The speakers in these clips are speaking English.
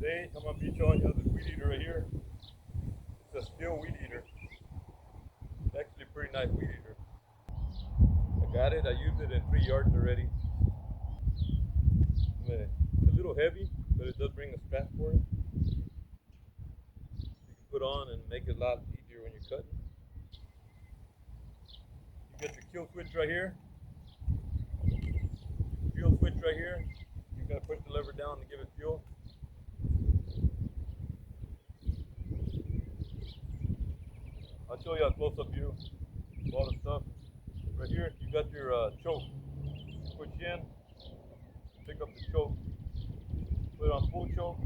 Today I'm going to be showing you this weed eater right here. It's a STIHL weed eater. It's actually a pretty nice weed eater. I got it, I used it in 3 yards already. It's a little heavy, but it does bring a strap for it. You can put on and make it a lot easier when you're cutting. You got your kill switch right here. Fuel switch right here. You gotta push the lever down to give it fuel. I'll show you a close-up view of all the stuff. Right here, you got your choke. Push in, pick up the choke, put it on full choke,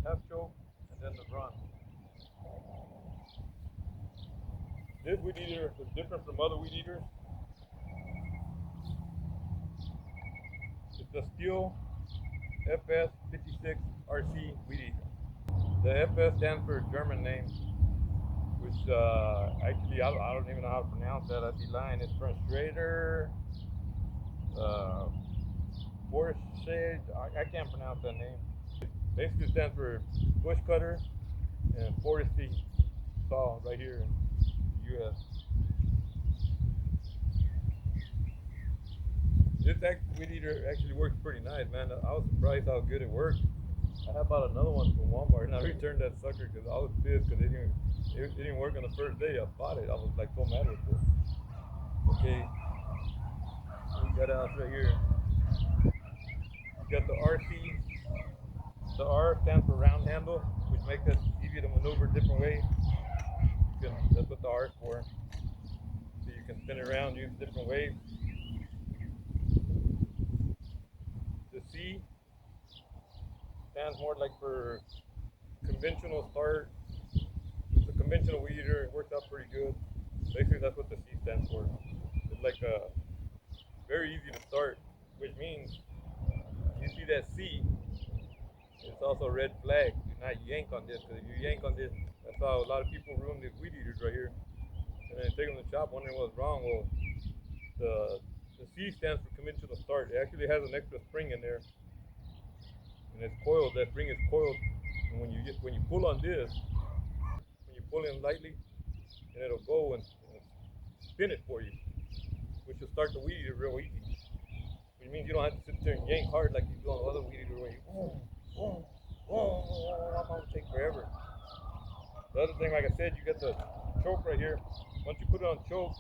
half choke, and then the run. This weed eater is different from other weed eaters. It's the STIHL FS 56 RC weed eater. The FS stands for a German name, which actually I don't even know how to pronounce that. I'd be lying. It's Freischneider, Freischneider. I can't pronounce that name. It basically stands for Brushcutter and forestry saw right here in the U.S. This weed eater actually works pretty nice, man. I was surprised how good it worked. I bought another one from Walmart and I returned that sucker because I was pissed because it didn't work on the first day I bought it. I was like so mad with it. Okay, we got out right here. You got the RC. The R stands for round handle, which makes it easy to maneuver different ways. That's what the R is for. So you can spin it around, use different ways. The C stands more like for conventional start. It's a conventional weed eater. It worked out pretty good. Basically, that's what the C stands for. It's like very easy to start, which means you see that C, it's also a red flag. Do not yank on this, because if you yank on this, that's how a lot of people ruin these weed eaters right here. And then take them to the shop wondering what's wrong. Well, the C stands for conventional start. It actually has an extra spring in there. And it's coiled. That spring is coiled, and when you pull on this, when you pull in lightly, and it'll go and spin it for you, which will start the weed eater real easy. Which means you don't have to sit there and yank hard like you do on other weed eaters where you it'll take forever. The other thing, like I said, you get the choke right here. Once you put it on choke,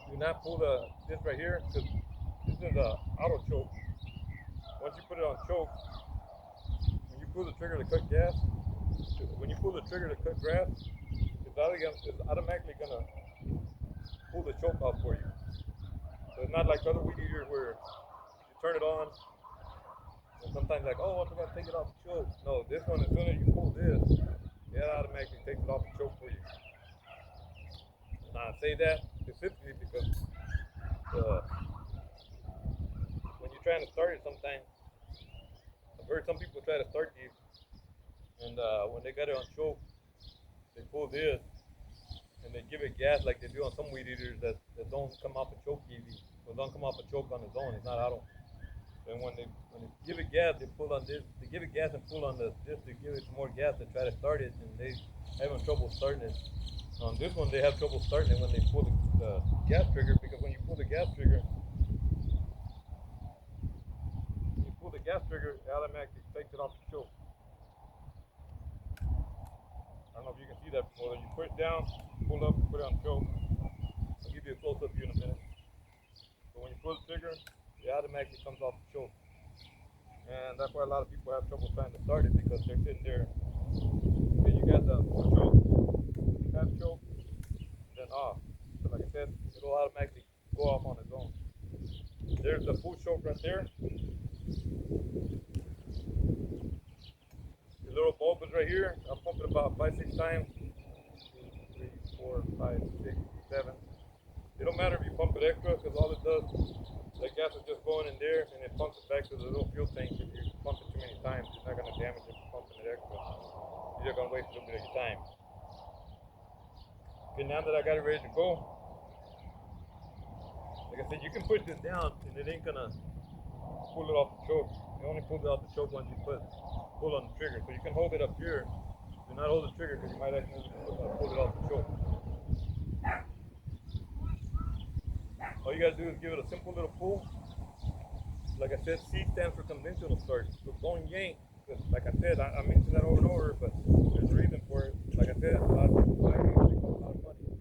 do not pull this right here, because this is a auto choke. Once you put it on choke, when you pull the trigger to cut gas, it's automatically gonna pull the choke off for you. So it's not like other weed eaters where you turn it on and sometimes like, oh, I forgot to take it off the choke. No, this one, as soon as you pull this, it automatically takes it off the choke for you. Now I say that specifically because when you're trying to start it, sometimes I've heard some people try to start these, and when they got it on choke, they pull this and they give it gas like they do on some weed eaters that don't come off a choke easy, or don't come off a choke on its own. It's not auto. And when they give it gas, they pull on this. They give it gas and pull on this to give it more gas to try to start it, and they having trouble starting it. On this one, they have trouble starting it when they pull the gas trigger, because when you pull the gas trigger, it automatically takes it off the choke. I don't know if you can see that from whether you push down, pull up, put it on choke. I'll give you a close-up view in a minute. But when you pull the trigger, it automatically comes off the choke. And that's why a lot of people have trouble trying to start it, because they're sitting there. Okay, you got the full choke, half choke, then off. So like I said, it'll automatically go off on its own. There's the full choke right there. The little bulb is right here. I'll pump it about 5-6 times. 2, 3, 4, 5, 6, 7. It don't matter if you pump it extra, because all it does, the gas is just going in there and it pumps it back to the little fuel tank. If you pump it too many times, it's not going to damage it for pumping it extra. You're just going to waste a little bit of your time. Okay, now that I got it ready to go, like I said, you can push this down and it ain't going to pull it off the choke. It only pulls it off the choke once you put pull on the trigger. So you can hold it up here. Do not hold the trigger because you might accidentally pull it off the choke. All you gotta do is give it a simple little pull. Like I said, C stands for conventional start. So don't yank. Like I said, I mentioned that over and over, but there's a reason for it. Like I said, a lot of people buy these, they cost a lot of money.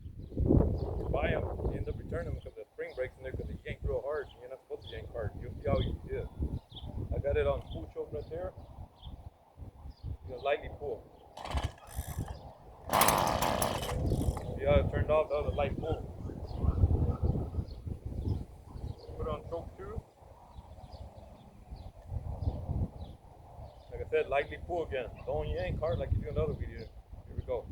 You buy them, you end up returning them because the spring breaks in there because they yank real hard. And you're not supposed to yank hard. You'll see how easy it is. I got it on full choke right there. You know, lightly pull. See how it turned off? That was a light pull. Put it on choke 2. Like I said, lightly pull again. Don't yank hard like you do another video. Here we go.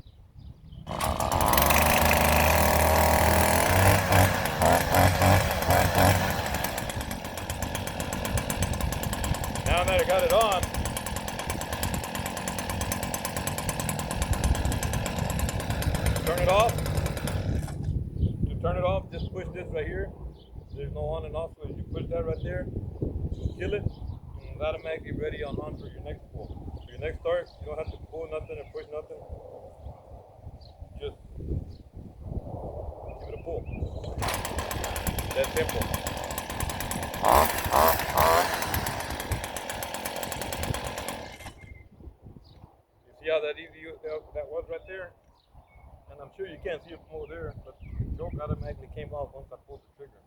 Now that I got it on, turn it off. To turn it off, just push this right here. There's no on and off, so you push that right there, kill it, and it's automatically ready on for your next pull. For your next start, you don't have to pull nothing and push nothing. Just give it a pull. That's simple. You see how that easy that was right there? And I'm sure you can't see it from over there, but the choke automatically came off once I pulled the trigger.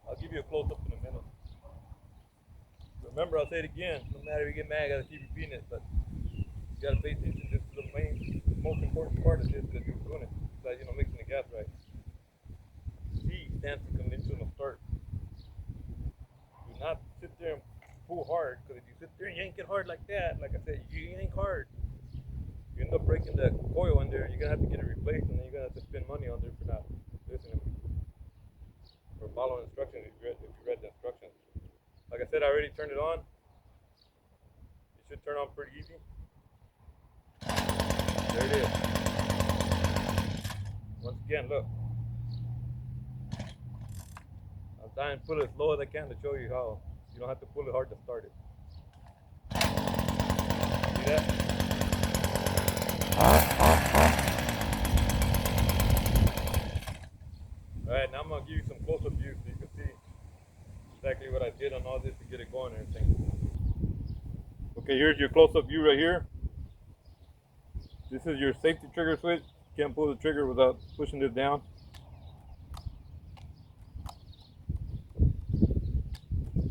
I'll give you a close-up in a minute. Remember, I'll say it again, no matter if you get mad, I gotta keep repeating it, but you gotta pay attention. This is the most important part of this that you're doing it. So, you know, mixing the gas right. C stands for conventional start. Do not sit there and pull hard, because if you sit there and yank it hard like that, like I said, you yank hard, you end up breaking the coil in there, and you're gonna have to get it replaced, and then you're gonna have to spend money on there for not listening or following instructions if you read the instructions. Like I said, I already turned it on. It should turn on pretty easy. There it is. Once again, look. I'm trying to pull it as low as I can to show you how you don't have to pull it hard to start it. See that? Alright, now I'm going to give you some close-up views so you can see exactly what I did on all this to get it going and everything. Okay, here's your close-up view right here. This is your safety trigger switch. You can't pull the trigger without pushing this down.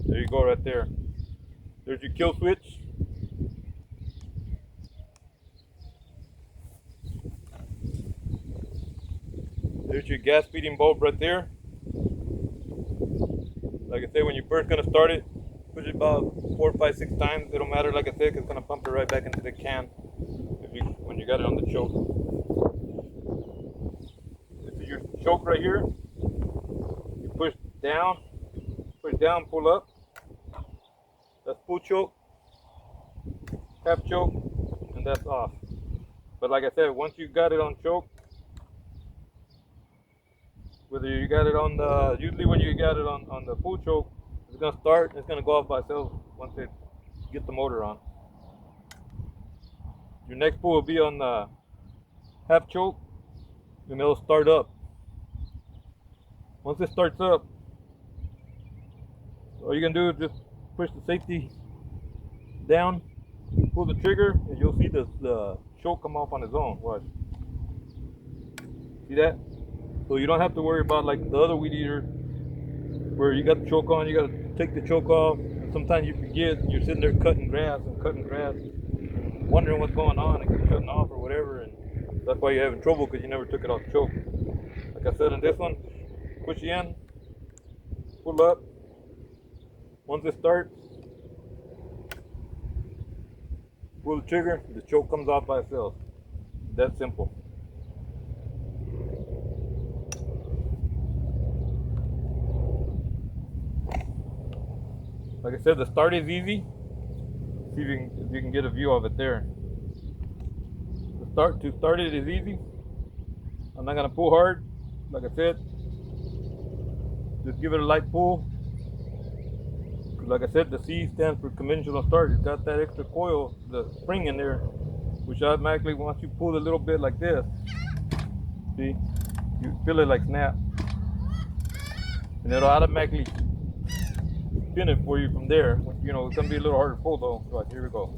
There you go right there. There's your kill switch. There's your gas feeding bulb right there. Like I said, when you're first gonna start it, push it about 4, 5, 6 times. It don't matter, like I said, 'cause it's gonna pump it right back into the can when you got it on the choke. This is your choke right here. You push down, pull up. That's full choke, half choke, and that's off. But like I said, once you got it on choke, whether you got it on the, usually when you got it on the full choke, it's gonna start, it's gonna go off by itself once it gets the motor on. Your next pull will be on the half choke, and it'll start up. Once it starts up, all you're gonna do is just push the safety down, pull the trigger, and you'll see the choke come off on its own. Watch. See that? So you don't have to worry about like the other weed eater where you got the choke on, you got to take the choke off. And sometimes you forget, and you're sitting there cutting grass, wondering what's going on, and keep cutting off or whatever, and that's why you're having trouble because you never took it off the choke. Like I said in this one, push in, pull up. Once it starts, pull the trigger, the choke comes off by itself. That simple. Like I said, the start is easy. See if you can get a view of it there. To start it is easy. I'm not gonna pull hard. Like I said, just give it a light pull. Like I said, the C stands for conventional start. It's got that extra coil, the spring in there, which automatically, once you pull a little bit like this, see, you feel it like snap, and it'll automatically spin it for you from there. You know, it's gonna be a little harder to pull though. Right, here we go.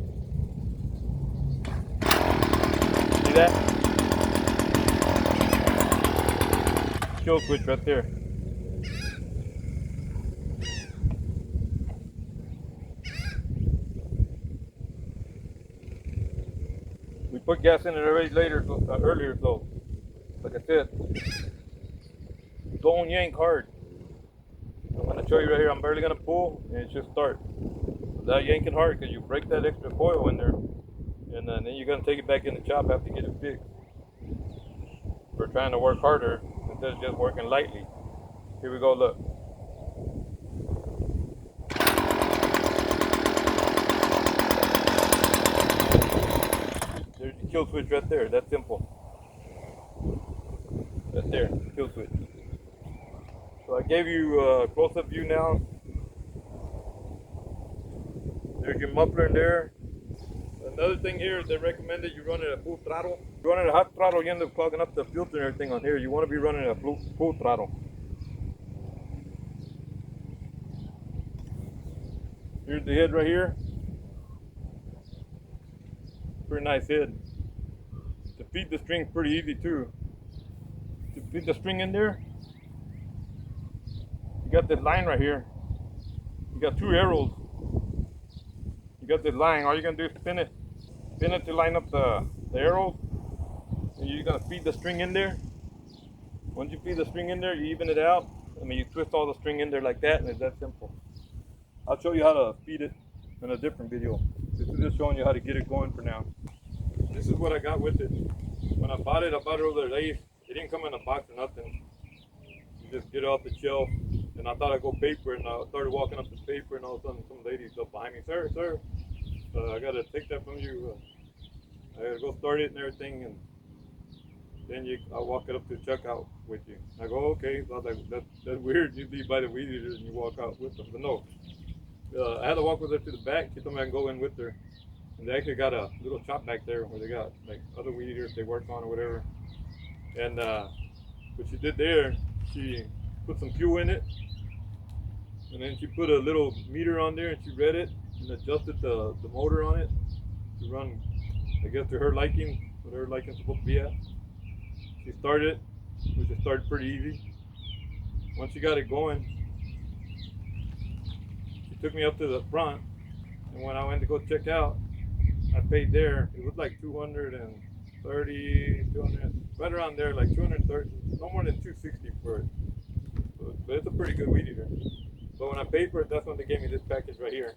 See that? Kill switch right there. We put gas in it already earlier, so like I said, don't yank hard. I'm gonna show you right here. I'm barely gonna pull, and it should start without yanking hard, because you break that extra coil in there, and then you're gonna take it back in the shop after you get it fixed. We're trying to work harder instead of just working lightly. Here we go. Look. There's the kill switch right there. That's simple. Right there, kill switch. So I gave you a close-up view now. There's your muffler in there. Another thing here is they recommend that you run it at full throttle. If you run it at hot throttle, you end up clogging up the filter and everything on here. You want to be running it at full throttle. Here's the head right here. Pretty nice head. To feed the string, pretty easy too. To feed the string in there, you got this line right here. You got two arrows. You got this line. All you're gonna do is spin it to line up the arrows. And you're gonna feed the string in there. Once you feed the string in there, you even it out. I mean, you twist all the string in there like that, and it's that simple. I'll show you how to feed it in a different video. This is just showing you how to get it going for now. This is what I got with it. When I bought it over the days. It didn't come in a box or nothing. You just get it off the shelf. And I thought I'd go paper, and I started walking up the paper, and all of a sudden some ladies up behind me, sir, I gotta take that from you. I gotta go start it and everything, and then I'll walk it up to checkout with you. I go, okay. So I was like, that's weird. Usually you buy the weed eaters and you walk out with them. But no, I had to walk with her to the back. She told me I can go in with her. And they actually got a little shop back there where they got like other weed eaters they work on or whatever. And what she did there, she put some fuel in it, and then she put a little meter on there, and she read it and adjusted the motor on it to run, I guess, to her liking, what her liking is supposed to be at. She started, which it started pretty easy. Once she got it going, she took me up to the front, and when I went to go check out, I paid there. It was like 230, 200, right around there, like 230, no more than 260 for it. So, but it's a pretty good weed eater. But when I paid for it, that's when they gave me this package right here.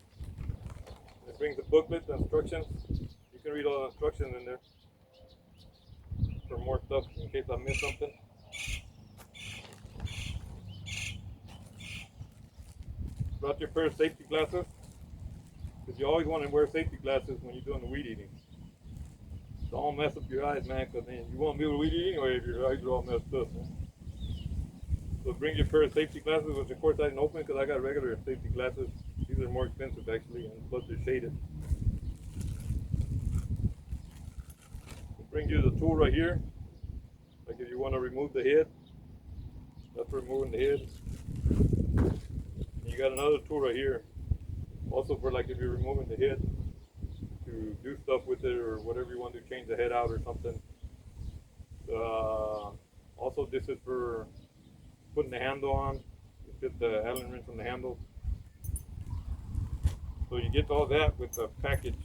It brings the booklet, the instructions. You can read all the instructions in there for more stuff in case I miss something. Brought your pair of safety glasses, because you always want to wear safety glasses when you're doing the weed eating. Don't mess up your eyes, man, because then you won't be able to weed eating, or if your eyes are all messed up, man. So bring your pair of safety glasses, which of course I didn't open because I got regular safety glasses. These are more expensive actually, and plus they're shaded. It brings you the tool right here. Like if you want to remove the head, that's for removing the head. And you got another tool right here, also for like if you're removing the head, to do stuff with it or whatever you want to change the head out or something. Also, this is for putting the handle on. You fit the Allen wrench on the handle. So you get all that with the package.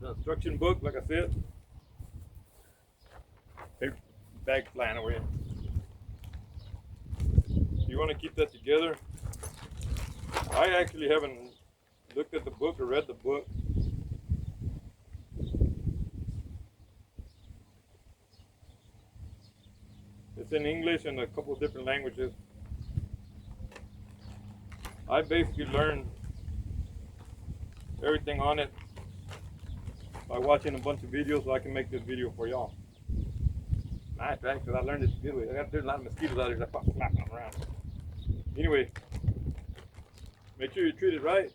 The instruction book, like I said. Paper bag flying away. You want to keep that together. I actually haven't looked at the book or read the book. It's in English and a couple of different languages. I basically learned everything on it by watching a bunch of videos, so I can make this video for y'all. nice, right? Because I learned it the good way. There's a lot of mosquitoes out there that fucking slapping them around. Anyway, make sure you treat it right.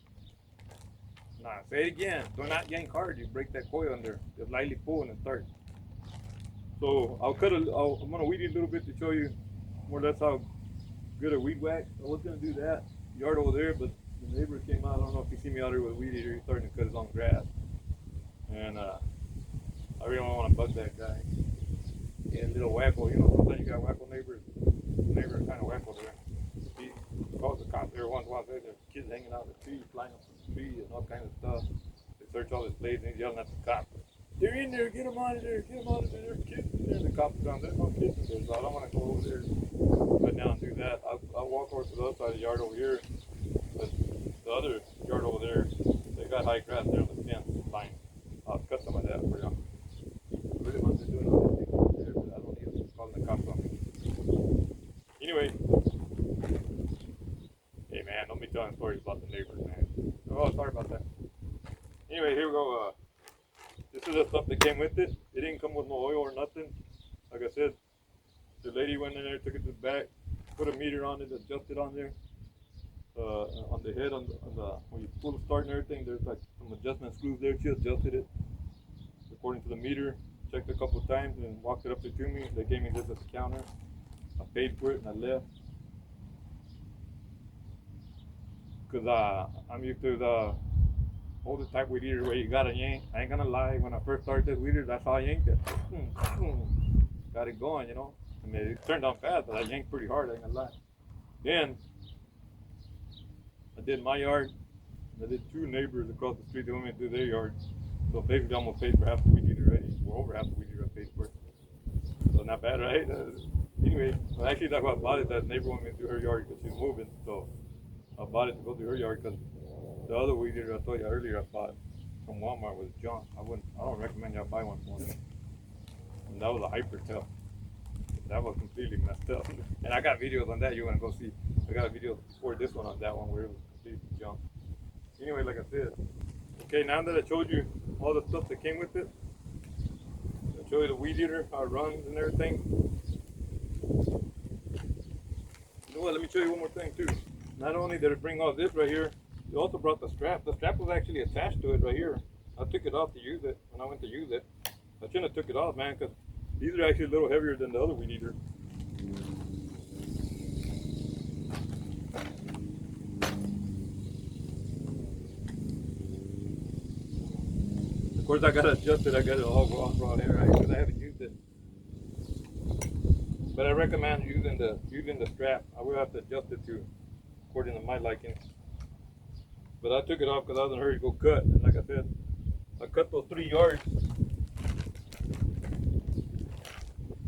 Nah, say it again. Do not yank hard. You break that coil under. Just lightly pull and it starts. So I'm gonna weed it a little bit to show you more or less how good a weed whack. I was gonna do that yard over there, but the neighbor came out. I don't know if you see me out here with a weed eater. He's starting to cut his own grass, and I really don't want to bug that guy. Yeah, little wacko. You know, sometimes you got wacko neighbors. The neighbor kind of wacko there. He calls the cops there once there. There's kids hanging out in the trees, flying up the tree and all kinds of stuff. They search all his place and he's yelling at the cops. They're in there, get them out of there, get them out of there, there's kids in there. The cops down there's no kids in there, so I don't want to go over there right now and do that. I'll walk over to the other side of the yard over here, but the other yard over there, they got high grass there on the fence line. I'll cut some of that for you. I really want to do another thing over there, but I don't need to call the cops on me. Anyway, hey man, don't be telling stories about the neighbors, man. Oh, sorry about that. Anyway, here we go. This is the stuff that came with it. It didn't come with no oil or nothing. Like I said, the lady went in there, took it to the back, put a meter on it, adjusted on there. On the head, on the when you pull the start and everything, there's like some adjustment screws there. She adjusted it according to the meter. Checked a couple of times and walked it up to me. They gave me this as a counter. I paid for it and I left. Cause I'm used to the older type weed eater where you gotta yank. I ain't gonna lie, when I first started this weed eater, that's how I yanked it. Got it going, you know. I mean, it turned on fast, but I yanked pretty hard, I ain't gonna lie. Then, I did my yard, and I did two neighbors across the street that want me to do their yard. So basically, I'm almost paid for half the weed eater already. We're over half the weed eater I paid for it. So not bad, right? Anyway, well, actually, that's why I bought it. That neighbor wanted me to do her yard because she's moving. So I bought it to go do her yard because the other weed eater I told you earlier I bought from Walmart was junk. I don't recommend y'all buy one for me. And that was a Hypertel. That was completely messed up. And I got videos on that you want to go see. I got a video before this one on that one where it was completely junk. Anyway, like I said, okay, now that I showed you all the stuff that came with it, I showed you the weed eater, how it runs and everything. You know what, let me show you one more thing too. Not only did it bring all this right here, it also brought the strap. The strap was actually attached to it right here. I took it off to use it when I went to use it. I shouldn't have took it off, man, because these are actually a little heavier than the other weed eater. Of course, I got to adjust it. I got it all brought here, right? Because I haven't used it. But I recommend using the strap. I will have to adjust it to according to my liking. But I took it off because I was in a hurry to go cut. And like I said, I cut those 3 yards.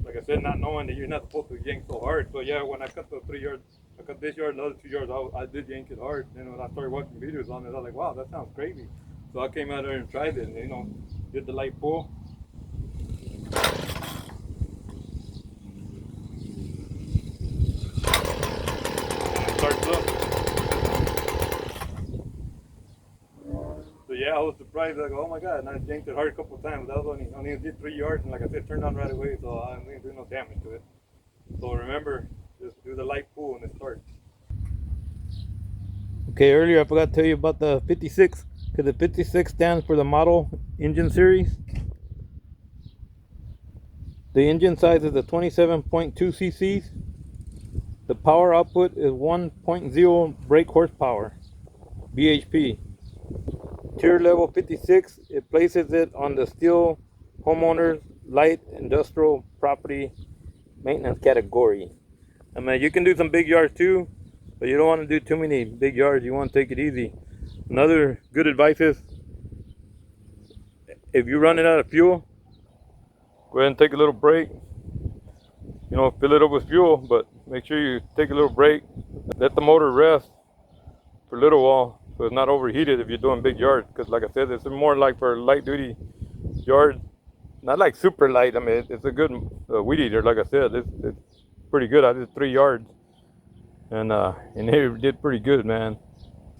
Like I said, not knowing that you're not supposed to yank so hard. So yeah, when I cut those 3 yards, I cut this yard and the other 2 yards, I did yank it hard. And when I started watching videos on it, I was like, wow, that sounds crazy. So I came out there and tried it and, you know, did the light pull. Starts up. So yeah, I was surprised. Like, oh my god! And I yanked it hard a couple of times. That was only did 3 yards, and like I said, turned on right away. So I didn't do no damage to it. So remember, just do the light pull and it starts. Okay, earlier I forgot to tell you about the 56, because the 56 stands for the model engine series. The engine size is a 27.2 cc's. The power output is 1.0 brake horsepower, bhp. Tier level 56, it places it on the STIHL homeowners light industrial property maintenance category. I mean, you can do some big yards too, but you don't want to do too many big yards. You want to take it easy. Another good advice is, if you're running out of fuel, go ahead and take a little break. You know, fill it up with fuel, but make sure you take a little break. Let the motor rest for a little while so it's not overheated if you're doing big yards. Because like I said, it's more like for light duty yard. Not like super light. I mean, it's a good weed eater. Like I said, it's pretty good. I did 3 yards. And it did pretty good, man.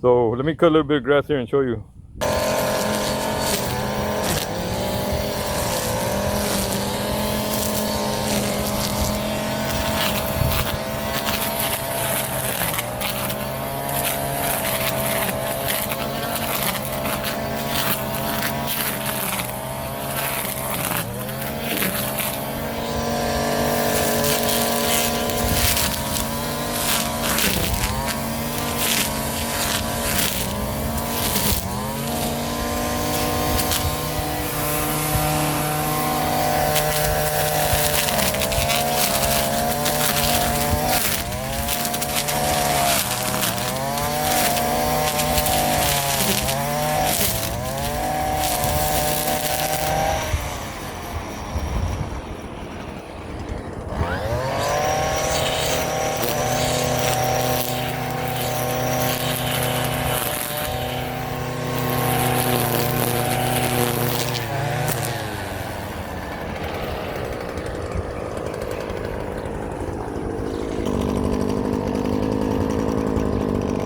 So let me cut a little bit of grass here and show you.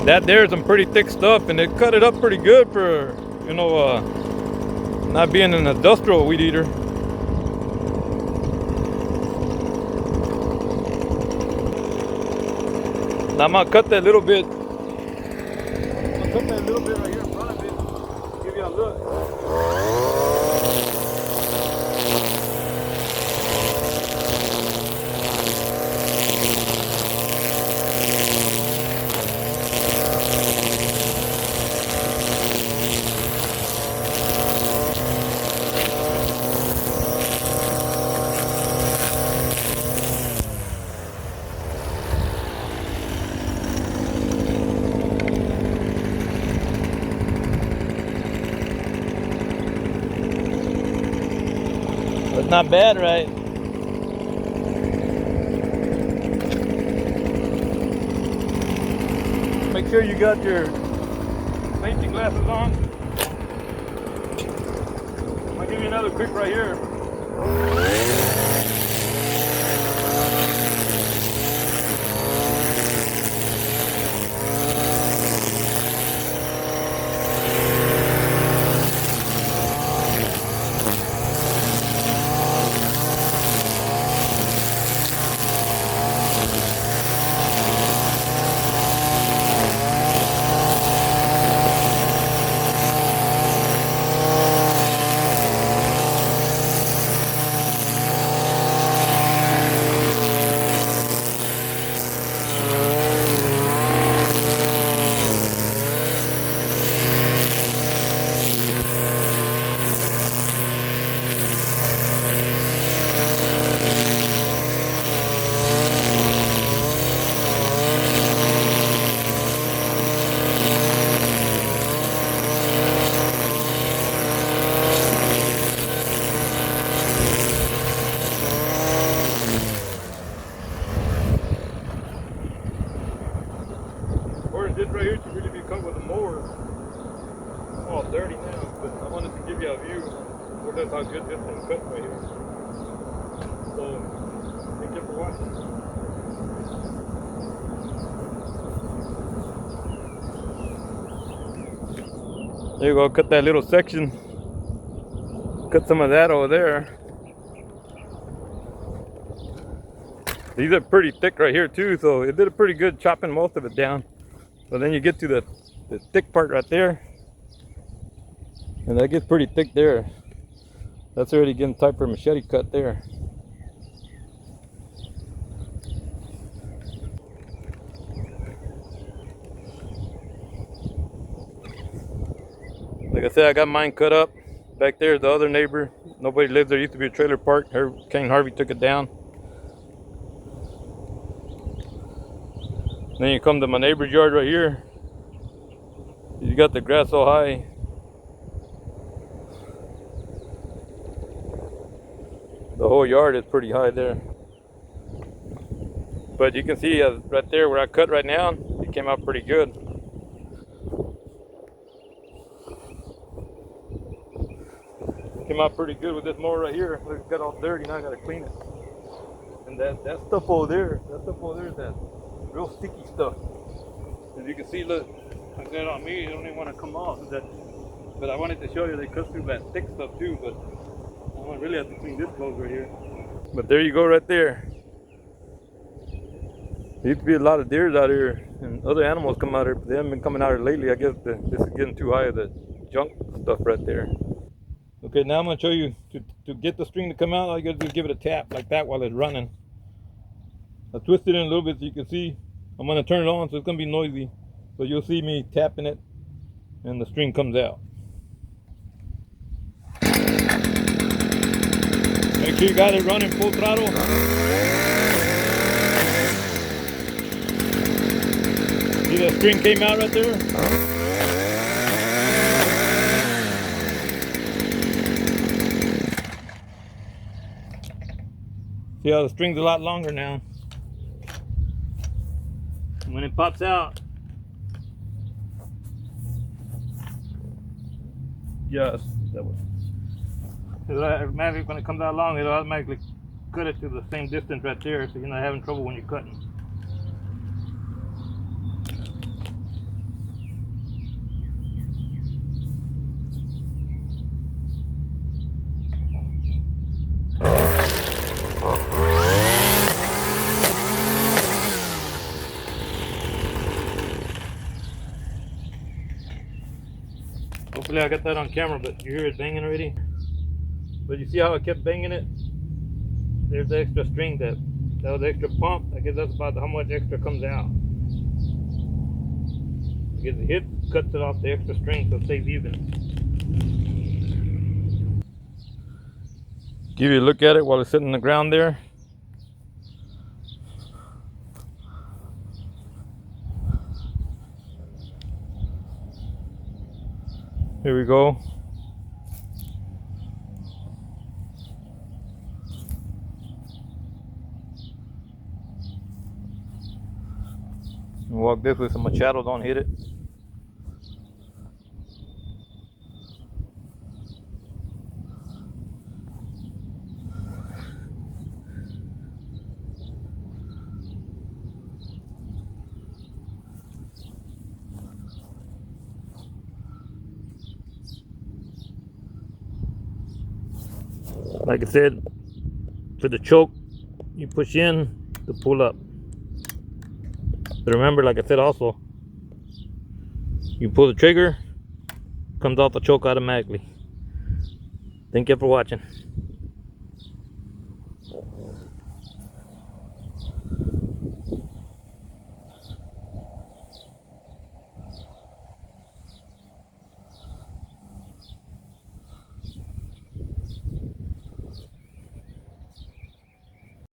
That there's some pretty thick stuff, and it cut it up pretty good for, you know, not being an industrial weed eater. Now I'm gonna cut that little bit. I'm gonna cut that little bit right here in front of it. Give you a look. That's not bad, right? Make sure you got your safety glasses on. I'll give you another quick right here. This right here should really be cut with a mower. It's all dirty now, but I wanted to give you a view of how good this one cut right here. So, thank you for watching. There you go, cut that little section. Cut some of that over there. These are pretty thick right here too, so it did a pretty good chopping most of it down. So then you get to the thick part right there, and that gets pretty thick there. That's already getting tight for a machete cut there. Like I said, I got mine cut up. Back there, the other neighbor, nobody lives there. Used to be a trailer park. Hurricane Harvey took it down. Then you come to my neighbor's yard right here. You got the grass so high. The whole yard is pretty high there. But you can see right there where I cut right now, it came out pretty good. Came out pretty good with this mower right here. Look, it got all dirty, now I gotta clean it. And that stuff over there, is that real sticky stuff. As you can see, look, I got it on me, it don't even want to come off. But I wanted to show you they cut through that thick stuff too, but I don't really have to clean this clothes right here. But there you go right there. There used to be a lot of deers out here and other animals come out here, but they haven't been coming out here lately. I guess this is getting too high of the junk stuff right there. Okay, now I'm going to show you, to get the string to come out, all you got to do is give it a tap like that while it's running. I twist it in a little bit so you can see. I'm going to turn it on so it's going to be noisy. So you'll see me tapping it and the string comes out. Make sure you got it running full throttle. See that string came out right there? See how the string's a lot longer now. When it pops out, yes, that was. Automatically, when it comes out long, it'll automatically cut it to the same distance right there, so you're not having trouble when you're cutting. Hopefully I got that on camera, but you hear it banging already. But you see how I kept banging it? There's the extra string that was the extra pump. I guess that's about how much extra comes out. Because the hit cuts it off the extra string so it stays even. Give you a look at it while it's sitting on the ground there. Here we go. Walk this way so my shadow don't hit it. Like I said, for the choke, you push in to pull up. But remember, like I said also, you pull the trigger, comes off the choke automatically. Thank you for watching.